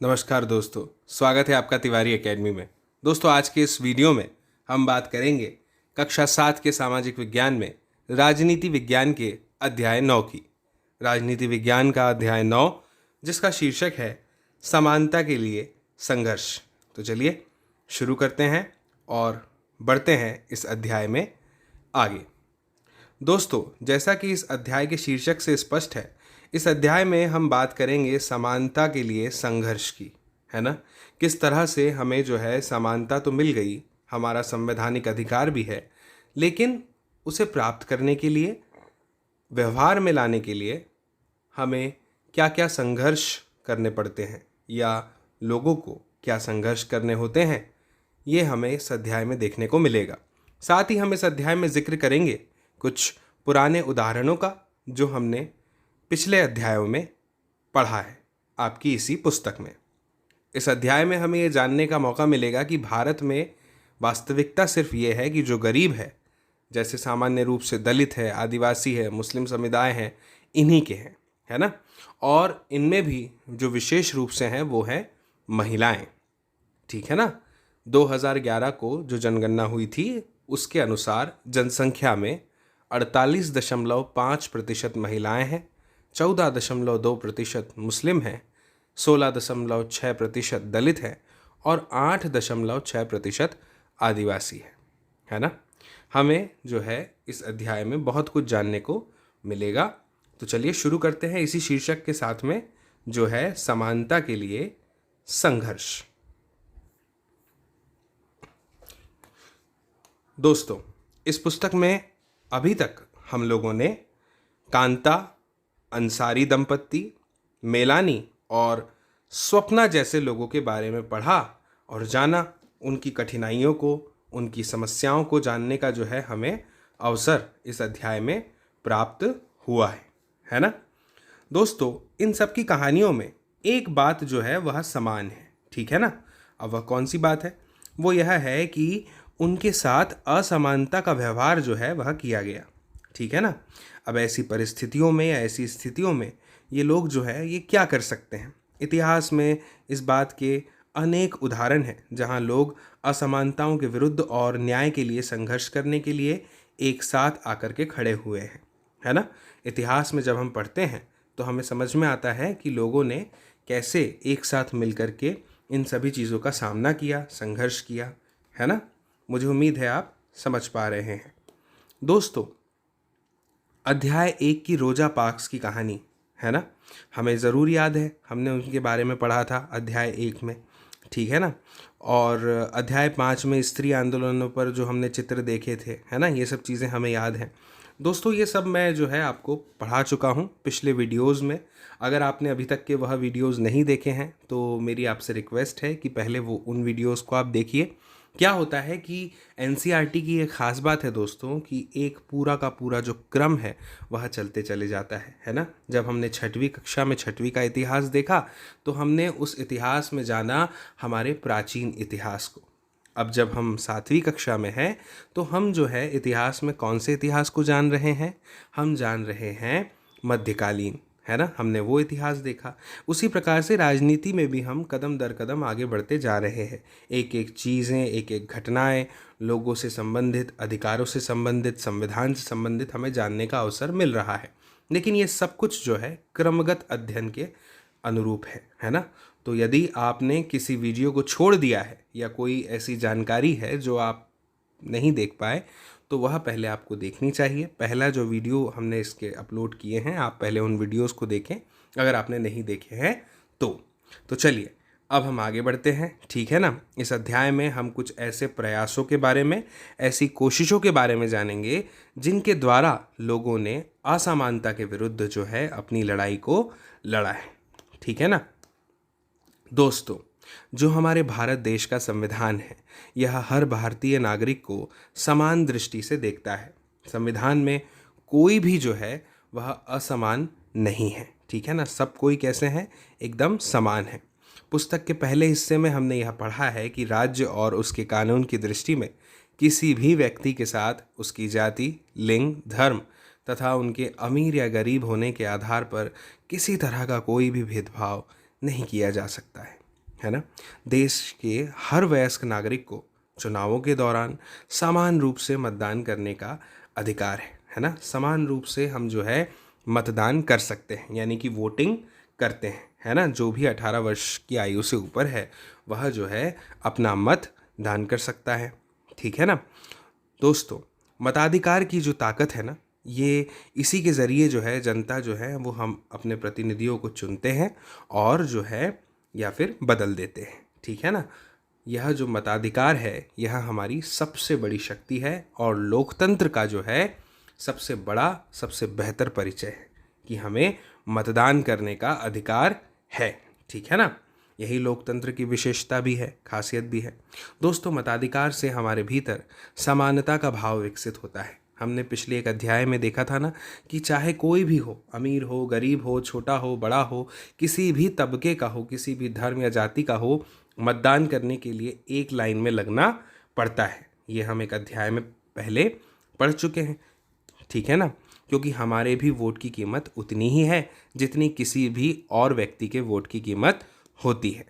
नमस्कार दोस्तों, स्वागत है आपका तिवारी एकेडमी में। दोस्तों, आज के इस वीडियो में हम बात करेंगे कक्षा 7 के सामाजिक विज्ञान में राजनीति विज्ञान के अध्याय 9 की। राजनीति विज्ञान का अध्याय 9 जिसका शीर्षक है समानता के लिए संघर्ष। तो चलिए शुरू करते हैं और बढ़ते हैं इस अध्याय में आगे। दोस्तों, जैसा कि इस अध्याय के शीर्षक से स्पष्ट है, इस अध्याय में हम बात करेंगे समानता के लिए संघर्ष की, है ना। किस तरह से हमें जो है समानता तो मिल गई, हमारा संवैधानिक अधिकार भी है, लेकिन उसे प्राप्त करने के लिए, व्यवहार में लाने के लिए हमें क्या क्या संघर्ष करने पड़ते हैं या लोगों को क्या संघर्ष करने होते हैं, ये हमें इस अध्याय में देखने को मिलेगा। साथ ही हम इस अध्याय में जिक्र करेंगे कुछ पुराने उदाहरणों का जो हमने पिछले अध्यायों में पढ़ा है आपकी इसी पुस्तक में। इस अध्याय में हमें ये जानने का मौका मिलेगा कि भारत में वास्तविकता सिर्फ ये है कि जो गरीब है, जैसे सामान्य रूप से दलित है, आदिवासी है, मुस्लिम समुदाय हैं, इन्हीं के हैं, है ना। और इनमें भी जो विशेष रूप से हैं वो हैं महिलाएं, ठीक है ना। 2011 को जो जनगणना हुई थी उसके अनुसार जनसंख्या में 48.5% महिलाएं हैं, 14.2% मुस्लिम हैं, 16.6% दलित हैं और 8.6% आदिवासी है ना। हमें जो है इस अध्याय में बहुत कुछ जानने को मिलेगा। तो चलिए शुरू करते हैं इसी शीर्षक के साथ में, जो है समानता के लिए संघर्ष। दोस्तों, इस पुस्तक में अभी तक हम लोगों ने कांता, अंसारी दंपत्ति, मेलानी और स्वप्ना जैसे लोगों के बारे में पढ़ा और जाना। उनकी कठिनाइयों को, उनकी समस्याओं को जानने का जो है हमें अवसर इस अध्याय में प्राप्त हुआ है ना। दोस्तों, इन सब की कहानियों में एक बात जो है वह समान है, ठीक है ना। अब वह कौन सी बात है? वो यह है कि उनके साथ असमानता का व्यवहार जो है वह किया गया, ठीक है ना। अब ऐसी परिस्थितियों में या ऐसी स्थितियों में ये लोग जो है ये क्या कर सकते हैं? इतिहास में इस बात के अनेक उदाहरण हैं जहां लोग असमानताओं के विरुद्ध और न्याय के लिए संघर्ष करने के लिए एक साथ आकर के खड़े हुए हैं, है ना। इतिहास में जब हम पढ़ते हैं तो हमें समझ में आता है कि लोगों ने कैसे एक साथ मिल कर के इन सभी चीज़ों का सामना किया, संघर्ष किया, है ना। मुझे उम्मीद है आप समझ पा रहे हैं। दोस्तों, अध्याय 1 की रोजा पार्क्स की कहानी, है ना, हमें ज़रूर याद है, हमने उनके बारे में पढ़ा था अध्याय 1 में, ठीक है ना। और अध्याय 5 में स्त्री आंदोलनों पर जो हमने चित्र देखे थे, है ना, ये सब चीज़ें हमें याद हैं। दोस्तों, ये सब मैं जो है आपको पढ़ा चुका हूँ पिछले वीडियोज़ में। अगर आपने अभी तक के वह वीडियोज़ नहीं देखे हैं तो मेरी आपसे रिक्वेस्ट है कि पहले वो उन वीडियोज़ को आप देखिए। क्या होता है कि एनसीईआरटी की एक ख़ास बात है दोस्तों कि एक पूरा का पूरा जो क्रम है वह चलते चले जाता है ना। जब हमने 6वीं कक्षा में 6वीं का इतिहास देखा तो हमने उस इतिहास में जाना हमारे प्राचीन इतिहास को। अब जब हम 7वीं कक्षा में हैं तो हम जो है इतिहास में कौन से इतिहास को जान रहे हैं? हम जान रहे हैं मध्यकालीन, है ना। हमने वो इतिहास देखा। उसी प्रकार से राजनीति में भी हम कदम दर कदम आगे बढ़ते जा रहे हैं। एक एक चीज़ें, एक एक घटनाएं, लोगों से संबंधित, अधिकारों से संबंधित, संविधान से संबंधित हमें जानने का अवसर मिल रहा है। लेकिन ये सब कुछ जो है क्रमगत अध्ययन के अनुरूप है ना। तो यदि आपने किसी वीडियो को छोड़ दिया है या कोई ऐसी जानकारी है जो आप नहीं देख पाए तो वह पहले आपको देखनी चाहिए। पहला जो वीडियो हमने इसके अपलोड किए हैं, आप पहले उन वीडियोस को देखें अगर आपने नहीं देखे हैं तो चलिए अब हम आगे बढ़ते हैं, ठीक है ना। इस अध्याय में हम कुछ ऐसे प्रयासों के बारे में, ऐसी कोशिशों के बारे में जानेंगे जिनके द्वारा लोगों ने असमानता के विरुद्ध जो है अपनी लड़ाई को लड़ा है, ठीक है ना। दोस्तों, जो हमारे भारत देश का संविधान है यह हर भारतीय नागरिक को समान दृष्टि से देखता है। संविधान में कोई भी जो है वह असमान नहीं है, ठीक है ना। सब कोई कैसे हैं? एकदम समान है। पुस्तक के पहले हिस्से में हमने यह पढ़ा है कि राज्य और उसके कानून की दृष्टि में किसी भी व्यक्ति के साथ उसकी जाति, लिंग, धर्म तथा उनके अमीर या गरीब होने के आधार पर किसी तरह का कोई भी भेदभाव नहीं किया जा सकता है। है ना। देश के हर वयस्क नागरिक को चुनावों के दौरान समान रूप से मतदान करने का अधिकार है ना। समान रूप से हम जो है मतदान कर सकते हैं, यानी कि वोटिंग करते हैं, है ना। जो भी 18 वर्ष की आयु से ऊपर है वह जो है अपना मत दान कर सकता है, ठीक है ना। दोस्तों, मताधिकार की जो ताकत है ना, ये इसी के ज़रिए जो है जनता जो है वो हम अपने प्रतिनिधियों को चुनते हैं और जो है या फिर बदल देते हैं, ठीक है ना। यह जो मताधिकार है यह हमारी सबसे बड़ी शक्ति है और लोकतंत्र का जो है सबसे बड़ा, सबसे बेहतर परिचय है कि हमें मतदान करने का अधिकार है, ठीक है ना। यही लोकतंत्र की विशेषता भी है, खासियत भी है। दोस्तों, मताधिकार से हमारे भीतर समानता का भाव विकसित होता है। हमने पिछले एक अध्याय में देखा था ना कि चाहे कोई भी हो, अमीर हो, गरीब हो, छोटा हो, बड़ा हो, किसी भी तबके का हो, किसी भी धर्म या जाति का हो, मतदान करने के लिए एक लाइन में लगना पड़ता है। ये हम एक अध्याय में पहले पढ़ चुके हैं, ठीक है ना। क्योंकि हमारे भी वोट की कीमत उतनी ही है जितनी किसी भी और व्यक्ति के वोट की कीमत होती है।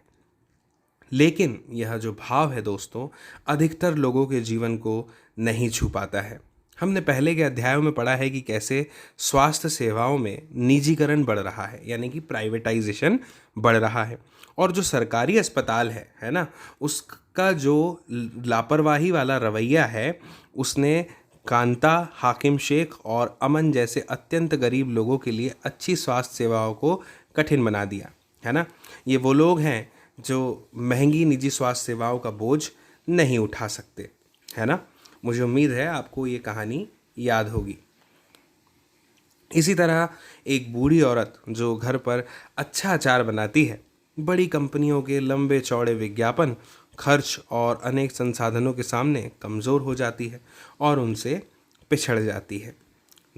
लेकिन यह जो भाव है दोस्तों, अधिकतर लोगों के जीवन को नहीं छू पाता है। हमने पहले के अध्यायों में पढ़ा है कि कैसे स्वास्थ्य सेवाओं में निजीकरण बढ़ रहा है, यानी कि प्राइवेटाइजेशन बढ़ रहा है। और जो सरकारी अस्पताल है ना, उसका जो लापरवाही वाला रवैया है, उसने कांता, हाकिम शेख और अमन जैसे अत्यंत गरीब लोगों के लिए अच्छी स्वास्थ्य सेवाओं को कठिन बना दिया, है ना। ये वो लोग हैं जो महंगी निजी स्वास्थ्य सेवाओं का बोझ नहीं उठा सकते, है ना। मुझे उम्मीद है आपको ये कहानी याद होगी। इसी तरह एक बूढ़ी औरत जो घर पर अच्छा अचार बनाती है, बड़ी कंपनियों के लंबे चौड़े विज्ञापन, खर्च और अनेक संसाधनों के सामने कमज़ोर हो जाती है और उनसे पिछड़ जाती है।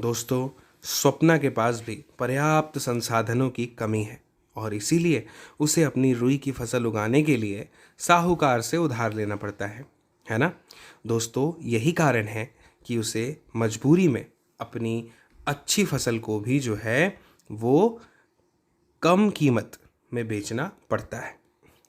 दोस्तों, स्वप्ना के पास भी पर्याप्त संसाधनों की कमी है और इसीलिए उसे अपनी रुई की फसल उगाने के लिए साहूकार से उधार लेना पड़ता है ना। दोस्तों, यही कारण है कि उसे मजबूरी में अपनी अच्छी फसल को भी जो है वो कम कीमत में बेचना पड़ता है।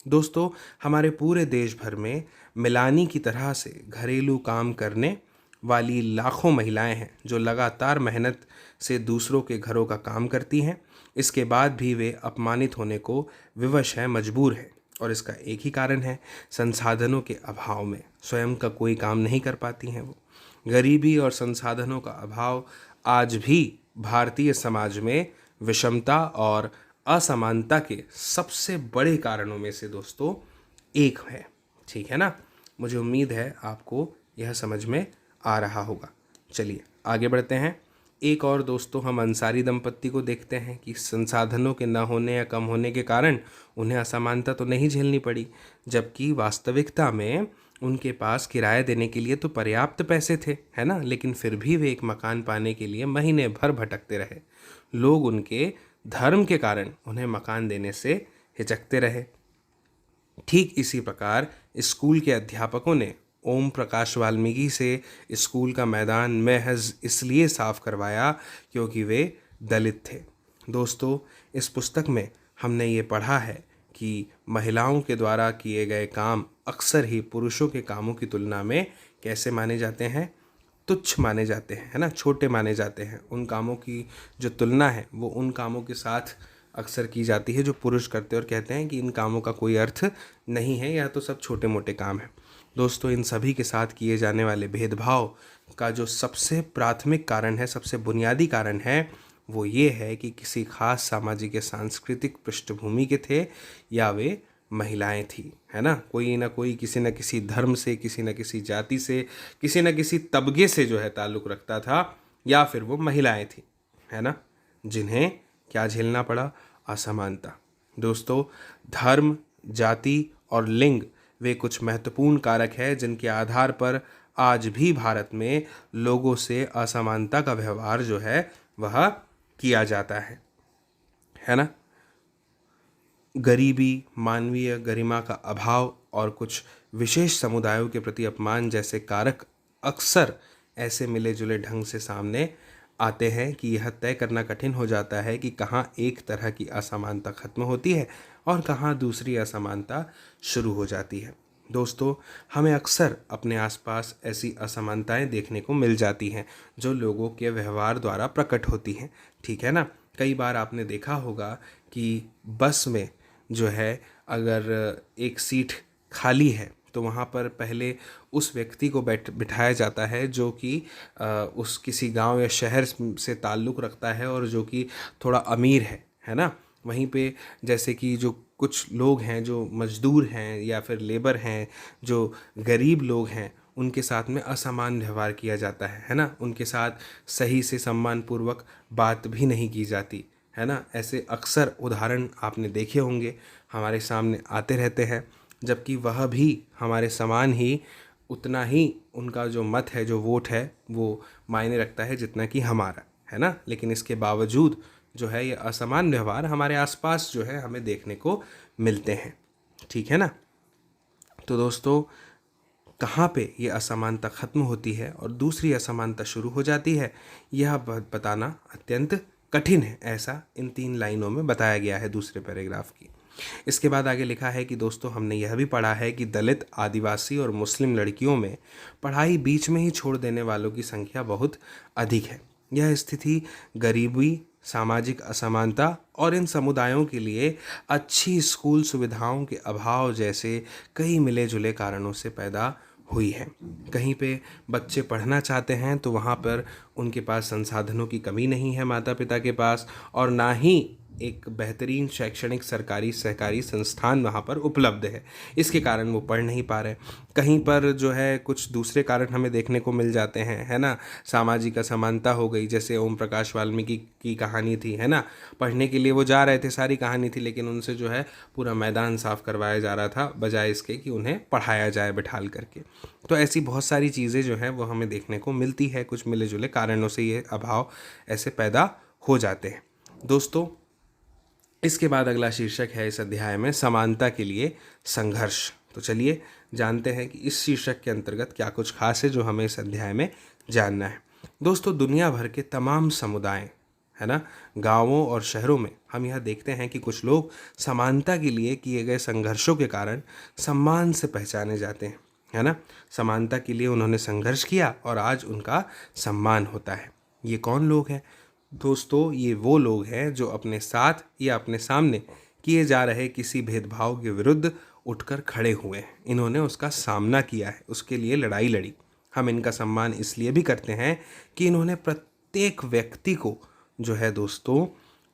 दोस्तों, हमारे पूरे देश भर में मिलानी की तरह से घरेलू काम करने वाली लाखों महिलाएं हैं जो लगातार मेहनत से दूसरों के घरों का काम करती हैं। इसके बाद भी वे अपमानित होने को विवश हैं, मजबूर हैं। और इसका एक ही कारण है, संसाधनों के अभाव में स्वयं का कोई काम नहीं कर पाती हैं वो। गरीबी और संसाधनों का अभाव आज भी भारतीय समाज में विषमता और असमानता के सबसे बड़े कारणों में से दोस्तों एक है, ठीक है ना। मुझे उम्मीद है आपको यह समझ में आ रहा होगा। चलिए आगे बढ़ते हैं। एक और दोस्तों हम अंसारी दंपत्ति को देखते हैं कि संसाधनों के न होने या कम होने के कारण उन्हें असमानता तो नहीं झेलनी पड़ी, जबकि वास्तविकता में उनके पास किराया देने के लिए तो पर्याप्त पैसे थे, है ना। लेकिन फिर भी वे एक मकान पाने के लिए महीने भर भटकते रहे। लोग उनके धर्म के कारण उन्हें मकान देने से हिचकते रहे। ठीक इसी प्रकार स्कूल के अध्यापकों ने ओम प्रकाश वाल्मीकि से स्कूल का मैदान महज इसलिए साफ करवाया क्योंकि वे दलित थे। दोस्तों, इस पुस्तक में हमने ये पढ़ा है कि महिलाओं के द्वारा किए गए काम अक्सर ही पुरुषों के कामों की तुलना में कैसे माने जाते हैं, तुच्छ माने जाते हैं, है ना, छोटे माने जाते हैं। उन कामों की जो तुलना है वो उन कामों के साथ अक्सर की जाती है जो पुरुष करते हैं और कहते हैं कि इन कामों का कोई अर्थ नहीं है, यह तो सब छोटे मोटे काम हैं। दोस्तों, इन सभी के साथ किए जाने वाले भेदभाव का जो सबसे प्राथमिक कारण है, सबसे बुनियादी कारण है, वो ये है कि किसी खास सामाजिक या सांस्कृतिक पृष्ठभूमि के थे या वे महिलाएं थी, है ना। कोई ना कोई किसी न किसी धर्म से, किसी न किसी जाति से, किसी न किसी तबके से जो है ताल्लुक़ रखता था, या फिर वो महिलाएं थी, है ना, जिन्हें क्या झेलना पड़ा, असमानता। दोस्तों, धर्म, जाति और लिंग वे कुछ महत्वपूर्ण कारक हैं जिनके आधार पर आज भी भारत में लोगों से असमानता का व्यवहार जो है वह किया जाता है ना। गरीबी, मानवीय गरिमा का अभाव और कुछ विशेष समुदायों के प्रति अपमान जैसे कारक अक्सर ऐसे मिले जुले ढंग से सामने आते हैं कि यह तय करना कठिन हो जाता है कि कहाँ एक तरह की असमानता खत्म होती है और कहाँ दूसरी असमानता शुरू हो जाती है। दोस्तों, हमें अक्सर अपने आसपास ऐसी असमानताएं देखने को मिल जाती हैं जो लोगों के व्यवहार द्वारा प्रकट होती हैं, ठीक है ना। कई बार आपने देखा होगा कि बस में जो है, अगर एक सीट खाली है तो वहाँ पर पहले उस व्यक्ति को बिठाया जाता है जो कि उस किसी गांव या शहर से ताल्लुक़ रखता है और जो कि थोड़ा अमीर है ना। वहीं पे जैसे कि जो कुछ लोग हैं जो मजदूर हैं या फिर लेबर हैं, जो गरीब लोग हैं, उनके साथ में असमान व्यवहार किया जाता है ना। उनके साथ सही से सम्मानपूर्वक बात भी नहीं की जाती, है ना। ऐसे अक्सर उदाहरण आपने देखे होंगे, हमारे सामने आते रहते हैं, जबकि वह भी हमारे समान ही उतना ही उनका जो मत है, जो वोट है, वो मायने रखता है जितना कि हमारा, है ना। लेकिन इसके बावजूद जो है ये असमान व्यवहार हमारे आसपास जो है हमें देखने को मिलते हैं, ठीक है ना। तो दोस्तों, कहाँ पे ये असमानता ख़त्म होती है और दूसरी असमानता शुरू हो जाती है, यह बताना अत्यंत कठिन है, ऐसा इन 3 लाइनों में बताया गया है दूसरे पैराग्राफ की। इसके बाद आगे लिखा है कि दोस्तों, हमने यह भी पढ़ा है कि दलित, आदिवासी और मुस्लिम लड़कियों में पढ़ाई बीच में ही छोड़ देने वालों की संख्या बहुत अधिक है। यह स्थिति गरीबी, सामाजिक असमानता और इन समुदायों के लिए अच्छी स्कूल सुविधाओं के अभाव जैसे कई मिले जुले कारणों से पैदा हुई है। कहीं पे बच्चे पढ़ना चाहते हैं तो वहाँ पर उनके पास संसाधनों की कमी नहीं है माता पिता के पास, और ना ही एक बेहतरीन शैक्षणिक सरकारी सहकारी संस्थान वहाँ पर उपलब्ध है। इसके कारण वो पढ़ नहीं पा रहे। कहीं पर जो है कुछ दूसरे कारण हमें देखने को मिल जाते हैं, है ना। सामाजिक असमानता हो गई, जैसे ओम प्रकाश वाल्मीकि की कहानी थी, है ना। पढ़ने के लिए वो जा रहे थे, सारी कहानी थी, लेकिन उनसे जो है पूरा मैदान साफ करवाया जा रहा था बजाय इसके कि उन्हें पढ़ाया जाए बिठाल करके। तो ऐसी बहुत सारी चीज़ें जो हैं वो हमें देखने को मिलती है, कुछ मिले जुले कारणों से ये अभाव ऐसे पैदा हो जाते हैं। दोस्तों, इसके बाद अगला शीर्षक है इस अध्याय में, समानता के लिए संघर्ष। तो चलिए जानते हैं कि इस शीर्षक के अंतर्गत क्या कुछ खास है जो हमें इस अध्याय में जानना है। दोस्तों, दुनिया भर के तमाम समुदाय, है ना, गांवों और शहरों में हम यह देखते हैं कि कुछ लोग समानता के लिए किए गए संघर्षों के कारण सम्मान से पहचाने जाते हैं, है ना। समानता के लिए उन्होंने संघर्ष किया और आज उनका सम्मान होता है। ये कौन लोग हैं दोस्तों? ये वो लोग हैं जो अपने साथ या अपने सामने किए जा रहे किसी भेदभाव के विरुद्ध उठकर खड़े हुए हैं। इन्होंने उसका सामना किया है, उसके लिए लड़ाई लड़ी। हम इनका सम्मान इसलिए भी करते हैं कि इन्होंने प्रत्येक व्यक्ति को जो है दोस्तों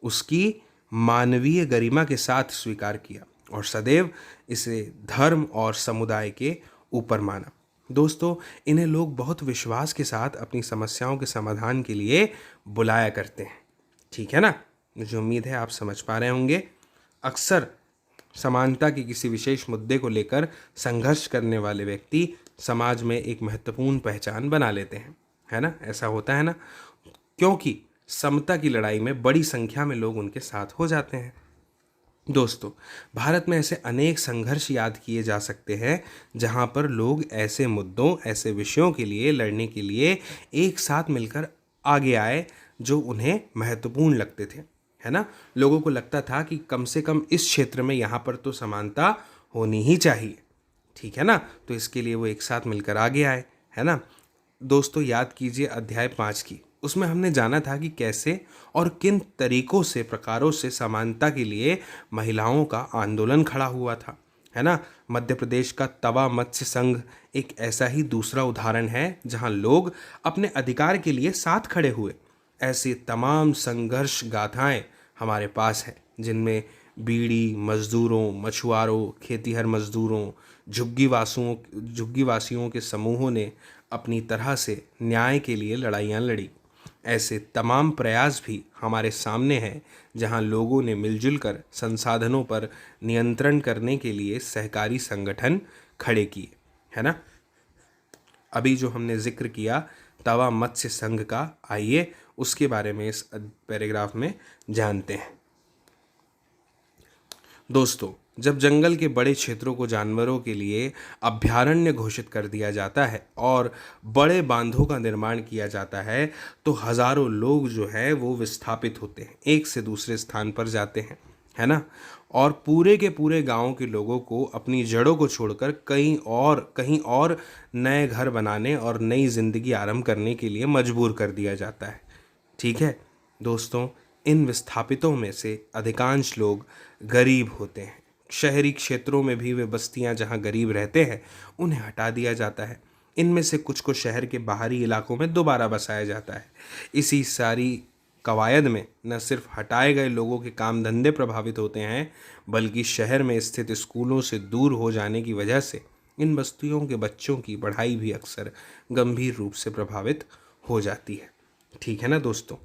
उसकी मानवीय गरिमा के साथ स्वीकार किया और सदैव इसे धर्म और समुदाय के ऊपर माना। दोस्तों, इन्हें लोग बहुत विश्वास के साथ अपनी समस्याओं के समाधान के लिए बुलाया करते हैं, ठीक है ना। मुझे उम्मीद है आप समझ पा रहे होंगे। अक्सर समानता के किसी विशेष मुद्दे को लेकर संघर्ष करने वाले व्यक्ति समाज में एक महत्वपूर्ण पहचान बना लेते हैं, है ना। ऐसा होता है ना, क्योंकि समता की लड़ाई में बड़ी संख्या में लोग उनके साथ हो जाते हैं। दोस्तों, भारत में ऐसे अनेक संघर्ष याद किए जा सकते हैं जहां पर लोग ऐसे मुद्दों, ऐसे विषयों के लिए लड़ने के लिए एक साथ मिलकर आगे आए जो उन्हें महत्वपूर्ण लगते थे, है ना। लोगों को लगता था कि कम से कम इस क्षेत्र में यहाँ पर तो समानता होनी ही चाहिए, ठीक है ना। तो इसके लिए वो एक साथ मिलकर आगे आए, है ना। दोस्तों, याद कीजिए अध्याय 5 की, उसमें हमने जाना था कि कैसे और किन तरीकों से, प्रकारों से समानता के लिए महिलाओं का आंदोलन खड़ा हुआ था, है ना। मध्य प्रदेश का तवा मत्स्य संघ एक ऐसा ही दूसरा उदाहरण है जहां लोग अपने अधिकार के लिए साथ खड़े हुए। ऐसी तमाम संघर्ष गाथाएं हमारे पास हैं जिनमें बीड़ी मजदूरों, मछुआरों, खेतीहर मजदूरों, झुग्गी वासियों के समूहों ने अपनी तरह से न्याय के लिए लड़ाइयाँ लड़ी। ऐसे तमाम प्रयास भी हमारे सामने हैं जहां लोगों ने मिलजुल कर संसाधनों पर नियंत्रण करने के लिए सहकारी संगठन खड़े किए, है ना। अभी जो हमने जिक्र किया तवा मत्स्य संघ का, आइए उसके बारे में इस पैराग्राफ में जानते हैं। दोस्तों, जब जंगल के बड़े क्षेत्रों को जानवरों के लिए अभयारण्य घोषित कर दिया जाता है और बड़े बांधों का निर्माण किया जाता है, तो हजारों लोग जो है वो विस्थापित होते हैं, एक से दूसरे स्थान पर जाते हैं, है ना। और पूरे के पूरे गांव के लोगों को अपनी जड़ों को छोड़कर कहीं और नए घर बनाने और नई जिंदगी आरंभ करने के लिए मजबूर कर दिया जाता है। ठीक है दोस्तों, इन विस्थापितों में से अधिकांश लोग गरीब होते हैं। शहरी क्षेत्रों में भी वे बस्तियां जहां गरीब रहते हैं उन्हें हटा दिया जाता है। इनमें से कुछ को शहर के बाहरी इलाकों में दोबारा बसाया जाता है। इसी सारी कवायद में न सिर्फ हटाए गए लोगों के काम धंधे प्रभावित होते हैं, बल्कि शहर में स्थित स्कूलों से दूर हो जाने की वजह से इन बस्तियों के बच्चों की पढ़ाई भी अक्सर गंभीर रूप से प्रभावित हो जाती है। ठीक है ना दोस्तों,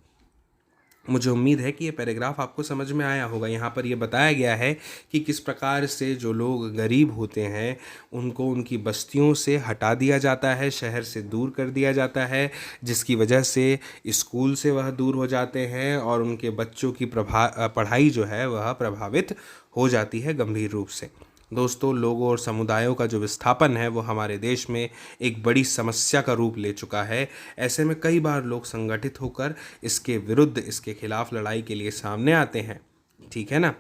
मुझे उम्मीद है कि ये पैराग्राफ आपको समझ में आया होगा। यहाँ पर ये बताया गया है कि किस प्रकार से जो लोग गरीब होते हैं उनको उनकी बस्तियों से हटा दिया जाता है, शहर से दूर कर दिया जाता है, जिसकी वजह से स्कूल से वह दूर हो जाते हैं और उनके बच्चों की पढ़ाई जो है वह प्रभावित हो जाती है गंभीर रूप से। दोस्तों, लोगों और समुदायों का जो विस्थापन है वो हमारे देश में एक बड़ी समस्या का रूप ले चुका है। ऐसे में कई बार लोग संगठित होकर इसके विरुद्ध, इसके खिलाफ लड़ाई के लिए सामने आते हैं। ठीक है ना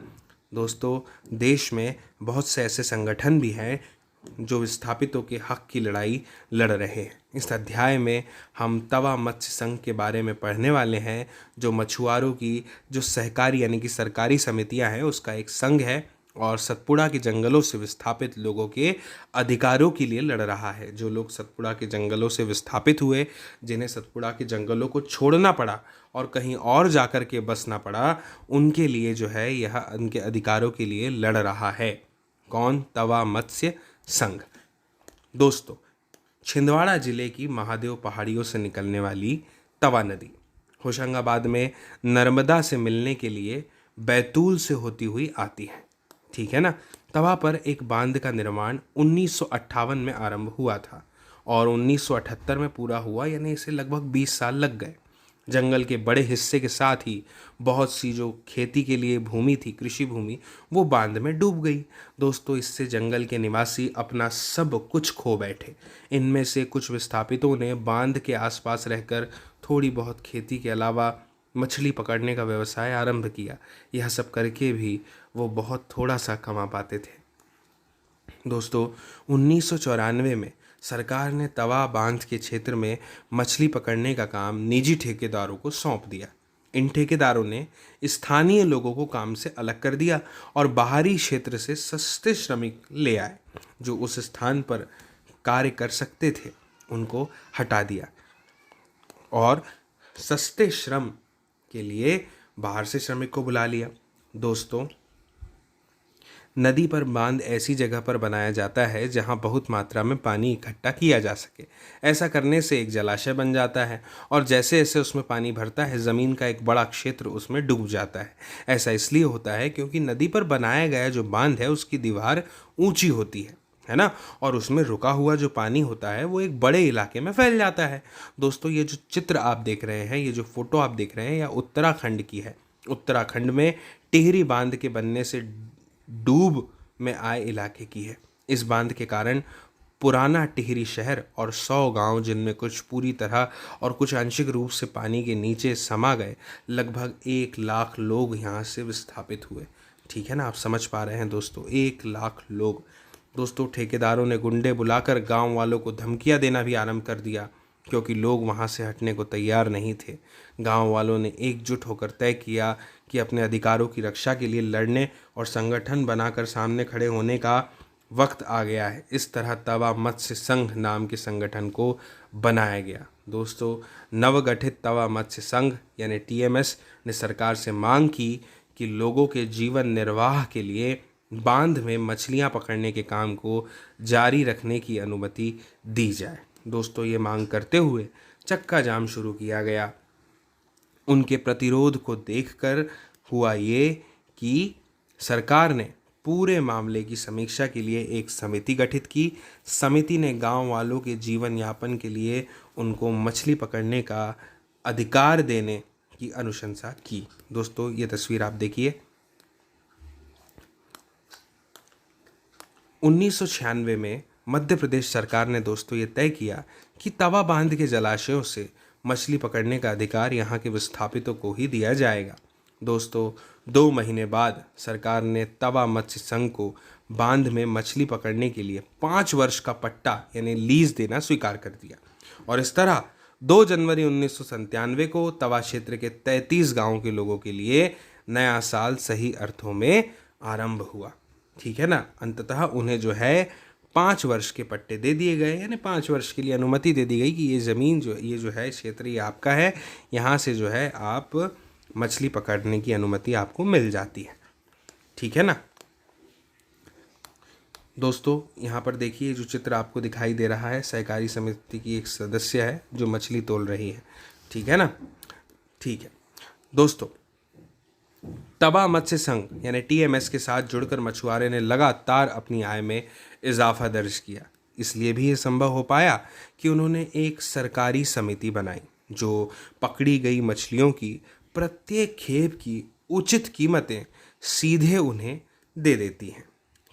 दोस्तों, देश में बहुत से ऐसे संगठन भी हैं जो विस्थापितों के हक की लड़ाई लड़ रहे हैं। इस अध्याय में हम तवा मत्स्य संघ के बारे में पढ़ने वाले हैं, जो मछुआरों की जो सहकारी यानी कि सरकारी समितियां हैं उसका एक संघ है और सतपुड़ा के जंगलों से विस्थापित लोगों के अधिकारों के लिए लड़ रहा है। जो लोग सतपुड़ा के जंगलों से विस्थापित हुए, जिन्हें सतपुड़ा के जंगलों को छोड़ना पड़ा और कहीं और जाकर के बसना पड़ा, उनके लिए जो है यह उनके अधिकारों के लिए लड़ रहा है। कौन? तवा मत्स्य संघ। दोस्तों, छिंदवाड़ा जिले की महादेव पहाड़ियों से निकलने वाली तवा नदी होशंगाबाद में नर्मदा से मिलने के लिए बैतूल से होती हुई आती है। ठीक है ना। तवा पर एक बांध का निर्माण 1958 में आरंभ हुआ था और 1978 में पूरा हुआ, यानी इसे लगभग 20 साल लग गए। जंगल के बड़े हिस्से के साथ ही बहुत सी जो खेती के लिए भूमि थी, कृषि भूमि, वो बांध में डूब गई। दोस्तों, इससे जंगल के निवासी अपना सब कुछ खो बैठे। इनमें से कुछ विस्थापितों ने बांध के आसपास रहकर थोड़ी बहुत खेती के अलावा मछली पकड़ने का व्यवसाय आरंभ किया। यह सब करके भी वो बहुत थोड़ा सा कमा पाते थे। दोस्तों, 1994 में सरकार ने तवा बांध के क्षेत्र में मछली पकड़ने का काम निजी ठेकेदारों को सौंप दिया। इन ठेकेदारों ने स्थानीय लोगों को काम से अलग कर दिया और बाहरी क्षेत्र से सस्ते श्रमिक ले आए जो उस स्थान पर कार्य कर सकते थे, उनको हटा दिया और सस्ते श्रम के लिए बाहर से श्रमिक को बुला लिया। दोस्तों, नदी पर बांध ऐसी जगह पर बनाया जाता है जहां बहुत मात्रा में पानी इकट्ठा किया जा सके। ऐसा करने से एक जलाशय बन जाता है और जैसे जैसे उसमें पानी भरता है ज़मीन का एक बड़ा क्षेत्र उसमें डूब जाता है। ऐसा इसलिए होता है क्योंकि नदी पर बनाया गया जो बांध है उसकी दीवार ऊंची होती है ना, और उसमें रुका हुआ जो पानी होता है वो एक बड़े इलाके में फैल जाता है। दोस्तों, ये जो चित्र आप देख रहे हैं, ये जो फोटो आप देख रहे हैं, यह उत्तराखंड की है। उत्तराखंड में टिहरी बांध के बनने से डूब में आए इलाके की है। इस बांध के कारण पुराना टिहरी शहर और 100 गांव, जिनमें कुछ पूरी तरह और कुछ आंशिक रूप से पानी के नीचे समा गए, लगभग 1 लाख लोग यहाँ से विस्थापित हुए। ठीक है ना, आप समझ पा रहे हैं दोस्तों, 1 लाख लोग। दोस्तों, ठेकेदारों ने गुंडे बुलाकर गांव वालों को धमकियां देना भी आरंभ कर दिया क्योंकि लोग वहां से हटने को तैयार नहीं थे। गांव वालों ने एकजुट होकर तय किया कि अपने अधिकारों की रक्षा के लिए लड़ने और संगठन बनाकर सामने खड़े होने का वक्त आ गया है। इस तरह तवा मत्स्य संघ नाम के संगठन को बनाया गया। दोस्तों, नवगठित तवा मत्स्य संघ यानी TMS ने सरकार से मांग की कि लोगों के जीवन निर्वाह के लिए बांध में मछलियां पकड़ने के काम को जारी रखने की अनुमति दी जाए। दोस्तों, ये मांग करते हुए चक्का जाम शुरू किया गया। उनके प्रतिरोध को देखकर हुआ ये कि सरकार ने पूरे मामले की समीक्षा के लिए एक समिति गठित की। समिति ने गांव वालों के जीवन यापन के लिए उनको मछली पकड़ने का अधिकार देने की अनुशंसा की। दोस्तों, ये तस्वीर आप देखिए, 1996 में मध्य प्रदेश सरकार ने दोस्तों ये तय किया कि तवा बांध के जलाशयों से मछली पकड़ने का अधिकार यहाँ के विस्थापितों को ही दिया जाएगा। दोस्तों 2 महीने बाद सरकार ने तवा मत्स्य संघ को बांध में मछली पकड़ने के लिए 5 वर्ष का पट्टा यानी लीज देना स्वीकार कर दिया और इस तरह 2 जनवरी 1997 को तवा क्षेत्र के 33 गांवों के लोगों के लिए नया साल सही अर्थों में आरंभ हुआ। ठीक है ना। अंततः उन्हें जो है 5 वर्ष के पट्टे दे दिए गए, यानी 5 वर्ष के लिए अनुमति दे दी गई कि ये ज़मीन जो है क्षेत्र ये आपका है, यहाँ से जो है आप मछली पकड़ने की अनुमति आपको मिल जाती है। ठीक है ना दोस्तों, यहाँ पर देखिए जो चित्र आपको दिखाई दे रहा है, सहकारी समिति की एक सदस्य है जो मछली तोल रही है। ठीक है ना। ठीक है दोस्तों, तवा मत्स्य संघ यानी टीएमएस के साथ जुड़कर मछुआरे ने लगातार अपनी आय में इजाफा दर्ज किया। इसलिए भी ये संभव हो पाया कि उन्होंने एक सरकारी समिति बनाई जो पकड़ी गई मछलियों की प्रत्येक खेप की उचित कीमतें सीधे उन्हें दे देती हैं।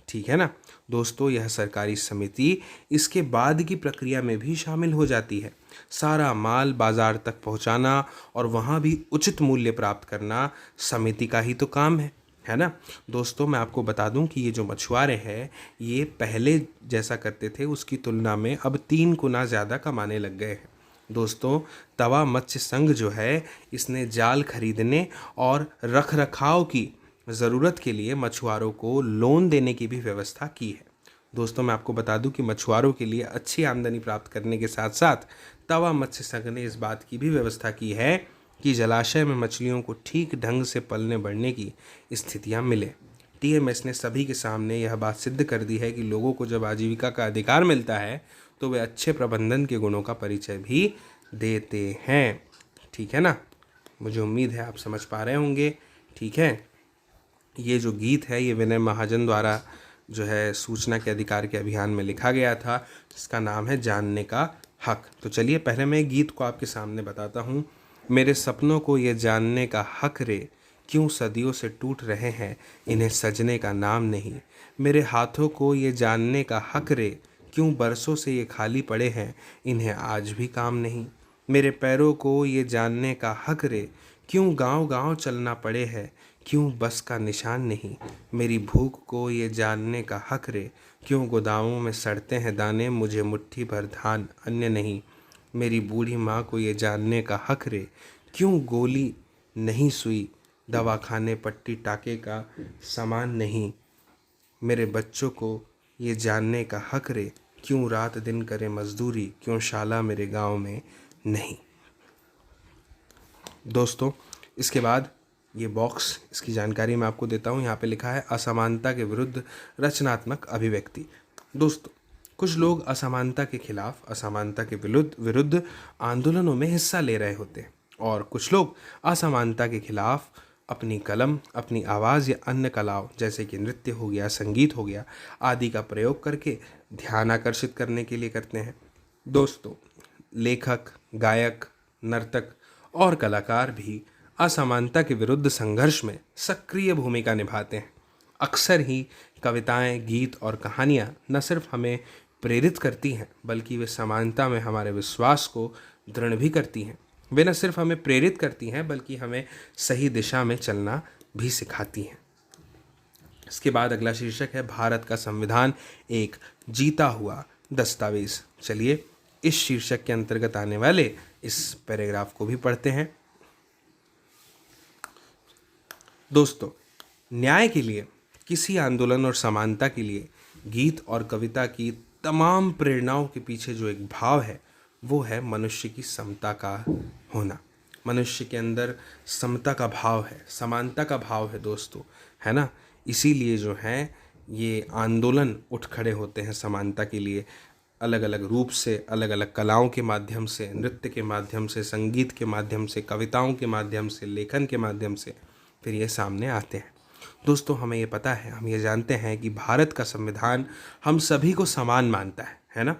ठीक है ना दोस्तों, यह सरकारी समिति इसके बाद की प्रक्रिया में भी शामिल हो जाती है। सारा माल बाजार तक पहुंचाना और वहां भी उचित मूल्य प्राप्त करना समिति का ही तो काम है ना दोस्तों। मैं आपको बता दूं कि ये जो मछुआरे हैं ये पहले जैसा करते थे उसकी तुलना में अब 3 गुना ज़्यादा कमाने लग गए हैं। दोस्तों, तवा मत्स्य संघ जो है इसने जाल खरीदने और रख रखाव की ज़रूरत के लिए मछुआरों को लोन देने की भी व्यवस्था की है। दोस्तों, मैं आपको बता दूं कि मछुआरों के लिए अच्छी आमदनी प्राप्त करने के साथ साथ तवा मत्स्य संघ ने इस बात की भी व्यवस्था की है कि जलाशय में मछलियों को ठीक ढंग से पलने बढ़ने की स्थितियां मिले। टीएमएस ने सभी के सामने यह बात सिद्ध कर दी है कि लोगों को जब आजीविका का अधिकार मिलता है तो वे अच्छे प्रबंधन के गुणों का परिचय भी देते हैं। ठीक है ना। मुझे उम्मीद है आप समझ पा रहे होंगे। ठीक है। ये जो गीत है ये विनय महाजन द्वारा जो है सूचना के अधिकार के अभियान में लिखा गया था, जिसका नाम है जानने का हक। तो चलिए पहले मैं गीत को आपके सामने बताता हूँ। मेरे सपनों को ये जानने का हक रे, क्यों सदियों से टूट रहे हैं इन्हें सजने का नाम नहीं। मेरे हाथों को ये जानने का हक रे, क्यों बरसों से ये खाली पड़े हैं इन्हें आज भी काम नहीं। मेरे पैरों को ये जानने का हक रे, क्यों गांव गांव चलना पड़े है, क्यों बस का निशान नहीं। मेरी भूख को ये जानने का हक रे, क्यों गोदामों में सड़ते हैं दाने, मुझे मुट्ठी भर धान अन्य नहीं। मेरी बूढ़ी माँ को ये जानने का हक रे, क्यों गोली नहीं सुई, दवा खाने पट्टी टाके का सामान नहीं। मेरे बच्चों को ये जानने का हक रे, क्यों रात दिन करे मजदूरी, क्यों शाला मेरे गांव में नहीं। दोस्तों, इसके बाद ये बॉक्स, इसकी जानकारी मैं आपको देता हूँ। यहाँ पे लिखा है असमानता के विरुद्ध रचनात्मक अभिव्यक्ति। दोस्तों, कुछ लोग असमानता के खिलाफ, असमानता के विरुद्ध आंदोलनों में हिस्सा ले रहे होते हैं और कुछ लोग असमानता के खिलाफ अपनी कलम, अपनी आवाज़ या अन्य कलाओं जैसे कि नृत्य हो गया, संगीत हो गया आदि का प्रयोग करके ध्यान आकर्षित करने के लिए करते हैं। दोस्तों, लेखक, गायक, नर्तक और कलाकार भी असमानता के विरुद्ध संघर्ष में सक्रिय भूमिका निभाते हैं। अक्सर ही कविताएं, गीत और कहानियां न सिर्फ हमें प्रेरित करती हैं बल्कि वे समानता में हमारे विश्वास को दृढ़ भी करती हैं। वे न सिर्फ हमें प्रेरित करती हैं बल्कि हमें सही दिशा में चलना भी सिखाती हैं। इसके बाद अगला शीर्षक है भारत का संविधान एक जीता हुआ दस्तावेज। चलिए इस शीर्षक के अंतर्गत आने वाले इस पैराग्राफ को भी पढ़ते हैं। दोस्तों, न्याय के लिए, किसी आंदोलन और समानता के लिए गीत और कविता की तमाम प्रेरणाओं के पीछे जो एक भाव है वो है मनुष्य की समता का होना। मनुष्य के अंदर समता का भाव है, समानता का भाव है दोस्तों, है ना। इसीलिए जो है ये आंदोलन उठ खड़े होते हैं समानता के लिए। अलग अलग रूप से, अलग अलग कलाओं के माध्यम से, नृत्य के माध्यम से, संगीत के माध्यम से, कविताओं के माध्यम से, लेखन के माध्यम से फिर ये सामने आते हैं। दोस्तों, हमें ये पता है, हम ये जानते हैं कि भारत का संविधान हम सभी को समान मानता है ना।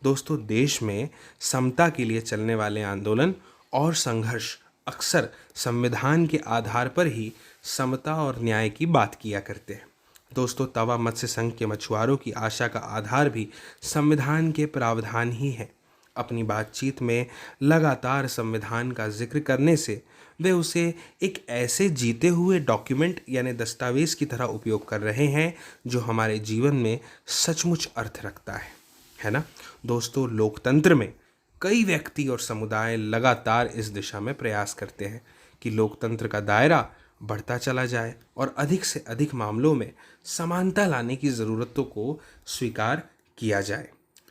दोस्तों, देश में समता के लिए चलने वाले आंदोलन और संघर्ष अक्सर संविधान के आधार पर ही समता और न्याय की बात किया करते हैं। दोस्तों, तवा मत्स्य संघ के मछुआरों की आशा का आधार भी संविधान के प्रावधान ही है। अपनी बातचीत में लगातार संविधान का जिक्र करने से वे उसे एक ऐसे जीते हुए डॉक्यूमेंट यानी दस्तावेज की तरह उपयोग कर रहे हैं जो हमारे जीवन में सचमुच अर्थ रखता है ना। दोस्तों, लोकतंत्र में कई व्यक्ति और समुदाय लगातार इस दिशा में प्रयास करते हैं कि लोकतंत्र का दायरा बढ़ता चला जाए और अधिक से अधिक मामलों में समानता लाने की ज़रूरतों को स्वीकार किया जाए।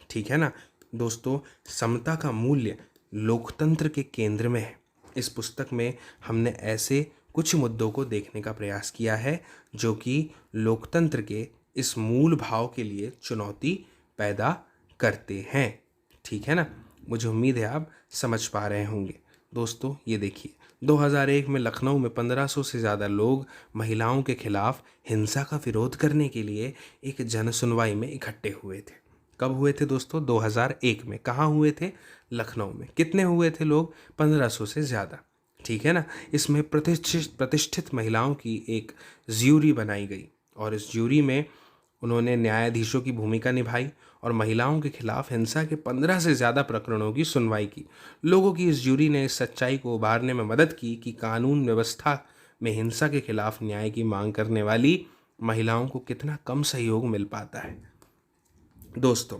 ठीक है ना दोस्तों, समता का मूल्य लोकतंत्र के केंद्र में है। इस पुस्तक में हमने ऐसे कुछ मुद्दों को देखने का प्रयास किया है जो कि लोकतंत्र के इस मूल भाव के लिए चुनौती पैदा करते हैं। ठीक है ना, मुझे उम्मीद है आप समझ पा रहे होंगे। दोस्तों, ये देखिए, 2001 में लखनऊ में 1500 से ज़्यादा लोग महिलाओं के खिलाफ हिंसा का विरोध करने के लिए एक जन सुनवाई में इकट्ठे हुए थे। कब हुए थे दोस्तों? 2001 में। कहाँ हुए थे? लखनऊ में। कितने हुए थे लोग? 1500 से ज़्यादा। ठीक है ना। इसमें प्रतिष्ठित महिलाओं की एक ज्यूरी बनाई गई और इस ज्यूरी में उन्होंने न्यायाधीशों की भूमिका निभाई और महिलाओं के खिलाफ हिंसा के 15 से ज़्यादा प्रकरणों की सुनवाई की। लोगों की इस ज्यूरी ने इस सच्चाई को उभारने में मदद की कि कानून व्यवस्था में हिंसा के खिलाफ न्याय की मांग करने वाली महिलाओं को कितना कम सहयोग मिल पाता है। दोस्तों,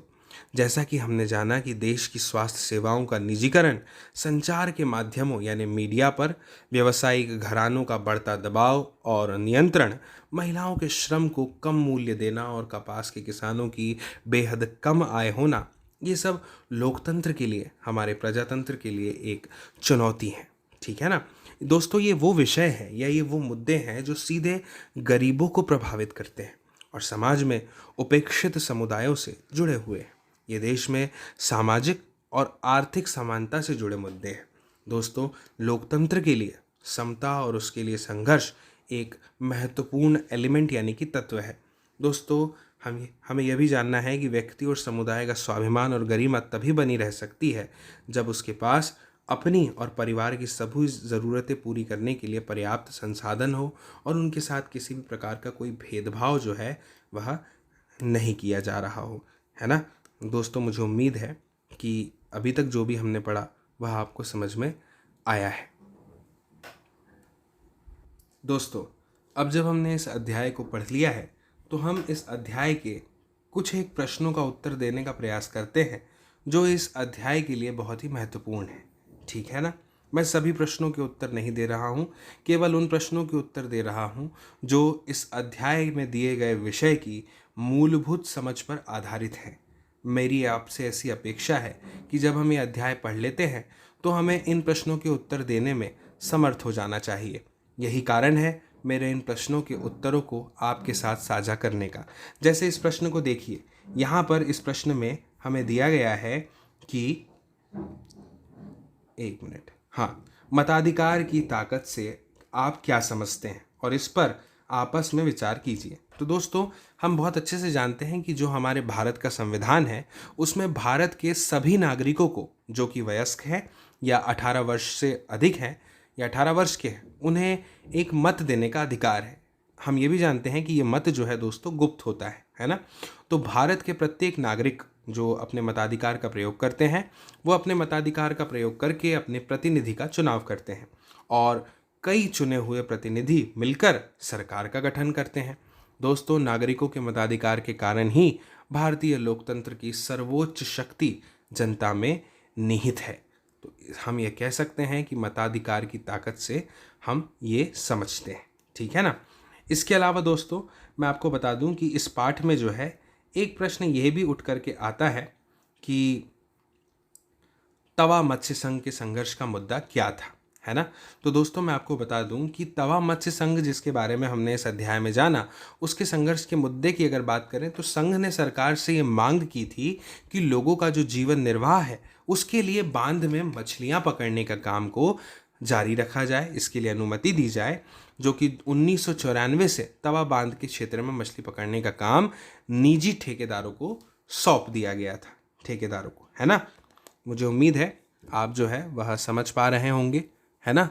जैसा कि हमने जाना कि देश की स्वास्थ्य सेवाओं का निजीकरण, संचार के माध्यमों यानी मीडिया पर व्यावसायिक घरानों का बढ़ता दबाव और नियंत्रण, महिलाओं के श्रम को कम मूल्य देना और कपास के किसानों की बेहद कम आय होना, ये सब लोकतंत्र के लिए, हमारे प्रजातंत्र के लिए एक चुनौती है। ठीक है ना दोस्तों, ये वो विषय है या ये वो मुद्दे हैं जो सीधे गरीबों को प्रभावित करते हैं और समाज में उपेक्षित समुदायों से जुड़े हुए हैं। ये देश में सामाजिक और आर्थिक समानता से जुड़े मुद्दे हैं। दोस्तों, लोकतंत्र के लिए समता और उसके लिए संघर्ष एक महत्वपूर्ण एलिमेंट यानी कि तत्व है। दोस्तों, हमें यह भी जानना है कि व्यक्ति और समुदाय का स्वाभिमान और गरिमा तभी बनी रह सकती है जब उसके पास अपनी और परिवार की सभी ज़रूरतें पूरी करने के लिए पर्याप्त संसाधन हो और उनके साथ किसी भी प्रकार का कोई भेदभाव जो है वह नहीं किया जा रहा हो, है ना। दोस्तों, मुझे उम्मीद है कि अभी तक जो भी हमने पढ़ा वह आपको समझ में आया है। दोस्तों, अब जब हमने इस अध्याय को पढ़ लिया है तो हम इस अध्याय के कुछ एक प्रश्नों का उत्तर देने का प्रयास करते हैं जो इस अध्याय के लिए बहुत ही महत्वपूर्ण है। ठीक है ना। मैं सभी प्रश्नों के उत्तर नहीं दे रहा हूँ, केवल उन प्रश्नों के उत्तर दे रहा हूँ जो इस अध्याय में दिए गए विषय की मूलभूत समझ पर आधारित है। मेरी आपसे ऐसी अपेक्षा है कि जब हम ये अध्याय पढ़ लेते हैं तो हमें इन प्रश्नों के उत्तर देने में समर्थ हो जाना चाहिए। यही कारण है मेरे इन प्रश्नों के उत्तरों को आपके साथ साझा करने का। जैसे इस प्रश्न को देखिए, यहाँ पर इस प्रश्न में हमें दिया गया है कि एक मिनट, हाँ, मताधिकार की ताकत से आप क्या समझते हैं और इस पर आपस में विचार कीजिए। तो दोस्तों, हम बहुत अच्छे से जानते हैं कि जो हमारे भारत का संविधान है उसमें भारत के सभी नागरिकों को जो कि वयस्क हैं या 18 वर्ष से अधिक हैं या 18 वर्ष के हैं, उन्हें एक मत देने का अधिकार है। हम ये भी जानते हैं कि ये मत जो है दोस्तों गुप्त होता है ना। तो भारत के प्रत्येक नागरिक जो अपने मताधिकार का प्रयोग करते हैं वो अपने मताधिकार का प्रयोग करके अपने प्रतिनिधि का चुनाव करते हैं और कई चुने हुए प्रतिनिधि मिलकर सरकार का गठन करते हैं। दोस्तों, नागरिकों के मताधिकार के कारण ही भारतीय लोकतंत्र की सर्वोच्च शक्ति जनता में निहित है। तो हम ये कह सकते हैं कि मताधिकार की ताकत से हम ये समझते हैं। ठीक है ना। इसके अलावा दोस्तों, मैं आपको बता दूं कि इस पाठ में जो है एक प्रश्न यह भी उठ करके आता है कि तवा मत्स्य संघ के संघर्ष का मुद्दा क्या था, है ना। तो दोस्तों, मैं आपको बता दूं कि तवा मत्स्य संघ जिसके बारे में हमने इस अध्याय में जाना, उसके संघर्ष के मुद्दे की अगर बात करें तो संघ ने सरकार से ये मांग की थी कि लोगों का जो जीवन निर्वाह है उसके लिए बांध में मछलियां पकड़ने का काम को जारी रखा जाए, इसके लिए अनुमति दी जाए, जो कि 1994 से तवा बांध के क्षेत्र में मछली पकड़ने का काम निजी ठेकेदारों को सौंप दिया गया था, ठेकेदारों को, है ना। मुझे उम्मीद है आप जो है वह समझ पा रहे होंगे, है ना।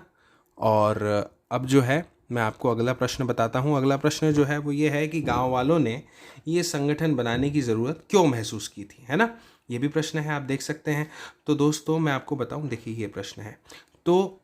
और अब जो है मैं आपको अगला प्रश्न बताता हूँ। अगला प्रश्न जो है वो ये है कि गांव वालों ने ये संगठन बनाने की ज़रूरत क्यों महसूस की थी, है ना। ये भी प्रश्न है, आप देख सकते हैं। तो दोस्तों मैं आपको बताऊं, देखिए ये प्रश्न है। तो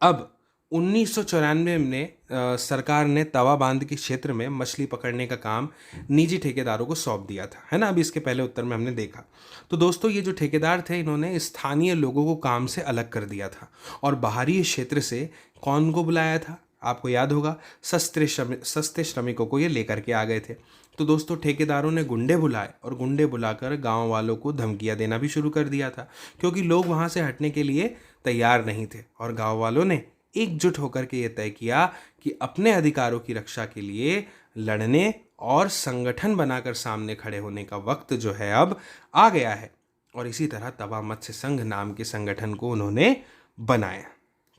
अब 1994 में सरकार ने तवा बांध के क्षेत्र में मछली पकड़ने का काम निजी ठेकेदारों को सौंप दिया था, है ना। अभी इसके पहले उत्तर में हमने देखा। तो दोस्तों ये जो ठेकेदार थे, इन्होंने स्थानीय लोगों को काम से अलग कर दिया था और बाहरी क्षेत्र से कौन को बुलाया था, आपको याद होगा, सस्ते श्रमिकों को ये लेकर के आ गए थे। तो दोस्तों ठेकेदारों ने गुंडे बुलाए और गुंडे बुलाकर गांव वालों को धमकियां देना भी शुरू कर दिया था, क्योंकि लोग वहां से हटने के लिए तैयार नहीं थे। और गांव वालों ने एकजुट होकर के ये तय किया कि अपने अधिकारों की रक्षा के लिए लड़ने और संगठन बनाकर सामने खड़े होने का वक्त जो है अब आ गया है। और इसी तरह तवा मत्स्य संघ नाम के संगठन को उन्होंने बनाया।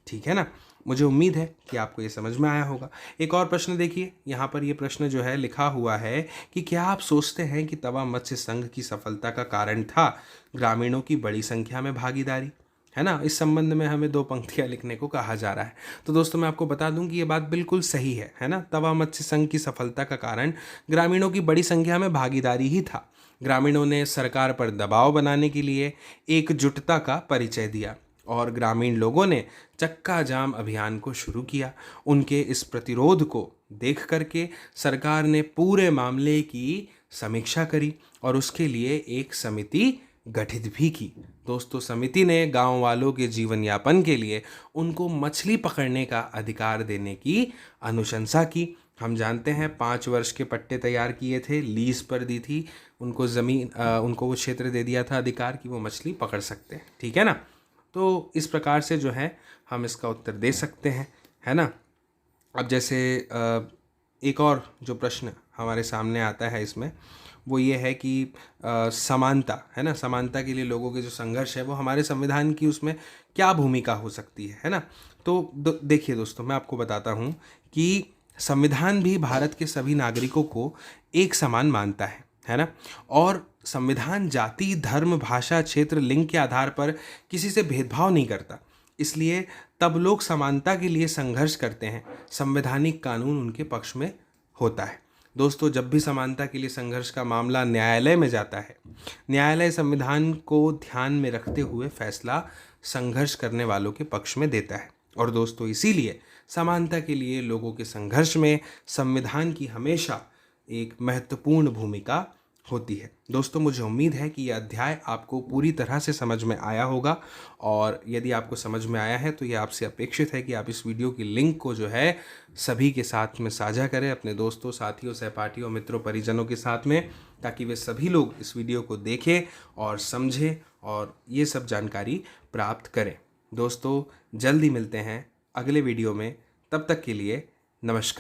ठीक है ना। मुझे उम्मीद है कि आपको ये समझ में आया होगा। एक और प्रश्न देखिए, यहाँ पर ये प्रश्न जो है लिखा हुआ है कि क्या आप सोचते हैं कि तवा मत्स्य संघ की सफलता का कारण था ग्रामीणों की बड़ी संख्या में भागीदारी, है ना। इस संबंध में हमें 2 पंक्तियां लिखने को कहा जा रहा है। तो दोस्तों मैं आपको बता दूं कि ये बात बिल्कुल सही है ना। तवा मत्स्य संघ की सफलता का कारण ग्रामीणों की बड़ी संख्या में भागीदारी ही था। ग्रामीणों ने सरकार पर दबाव बनाने के लिए एकजुटता का परिचय दिया और ग्रामीण लोगों ने चक्का जाम अभियान को शुरू किया। उनके इस प्रतिरोध को देख करके सरकार ने पूरे मामले की समीक्षा करी और उसके लिए एक समिति गठित भी की। दोस्तों समिति ने गांव वालों के जीवन यापन के लिए उनको मछली पकड़ने का अधिकार देने की अनुशंसा की। हम जानते हैं 5 वर्ष के पट्टे तैयार किए थे, लीज पर दी थी उनको ज़मीन, उनको वो क्षेत्र दे दिया था अधिकार कि वो मछली पकड़ सकते हैं। ठीक है ना। तो इस प्रकार से जो है हम इसका उत्तर दे सकते हैं, है ना। अब जैसे एक और जो प्रश्न हमारे सामने आता है इसमें, वो ये है कि समानता, है ना, समानता के लिए लोगों के जो संघर्ष है वो हमारे संविधान की उसमें क्या भूमिका हो सकती है ना। तो देखिए दोस्तों मैं आपको बताता हूँ कि संविधान भी भारत के सभी नागरिकों को एक समान मानता है ना। और संविधान जाति, धर्म, भाषा, क्षेत्र, लिंग के आधार पर किसी से भेदभाव नहीं करता। इसलिए तब लोग समानता के लिए संघर्ष करते हैं, संवैधानिक कानून उनके पक्ष में होता है। दोस्तों जब भी समानता के लिए संघर्ष का मामला न्यायालय में जाता है, न्यायालय संविधान को ध्यान में रखते हुए फैसला संघर्ष करने वालों के पक्ष में देता है। और दोस्तों इसीलिए समानता के लिए लोगों के संघर्ष में संविधान की हमेशा एक महत्वपूर्ण भूमिका होती है। दोस्तों मुझे उम्मीद है कि यह अध्याय आपको पूरी तरह से समझ में आया होगा, और यदि आपको समझ में आया है तो ये आपसे अपेक्षित है कि आप इस वीडियो की लिंक को जो है सभी के साथ में साझा करें, अपने दोस्तों, साथियों, सहपाठियों, मित्रों, परिजनों के साथ में, ताकि वे सभी लोग इस वीडियो को देखें और समझें और ये सब जानकारी प्राप्त करें। दोस्तों जल्दी मिलते हैं अगले वीडियो में, तब तक के लिए नमस्कार।